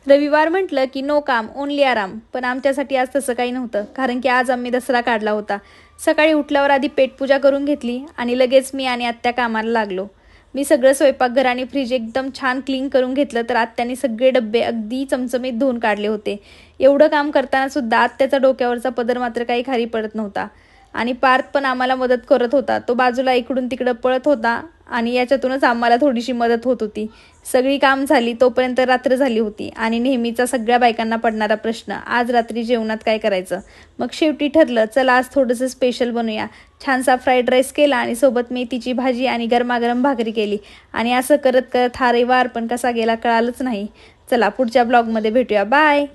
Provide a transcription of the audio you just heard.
रविवार म्हटलं की नो काम ओन्ली आराम, पण आमच्यासाठी आज तसं काही नव्हतं, कारण की आज आम्ही दसरा काढला होता. सकाळी उठल्यावर आधी पेटपूजा करून घेतली आणि लगेच मी आणि आत्या कामाला लागलो. मी सगळं स्वयंपाकघर आणि फ्रीज एकदम छान क्लीन करून घेतलं, तर आत्याने सगळे डब्बे अगदी चमचमीत धुवून काढले होते. एवढं काम करताना सुद्धा आत्याचा डोक्यावरचा पदर मात्र काही खाली पडत नव्हता. आणि पार्थ पण आम्हाला मदत करत होता. तो बाजूला इकडून तिकडं पळत होता आणि याच्यातूनच आम्हाला थोडीशी मदत होत होती. सगळी काम झाली तोपर्यंत रात्र झाली होती आणि नेहमीचा सगळ्या बायकांना पडणारा प्रश्न, आज रात्री जेवणात काय करायचं. मग शेवटी ठरलं, चला आज थोडंसं स्पेशल बनवूया. छानसा फ्राईड राईस केला आणि सोबत मेथीची भाजी आणि गरमागरम भाकरी केली. आणि असं करत करत हा रविवार पण कसा गेला कळालंच नाही. चला पुढच्या ब्लॉगमध्ये भेटूया. बाय.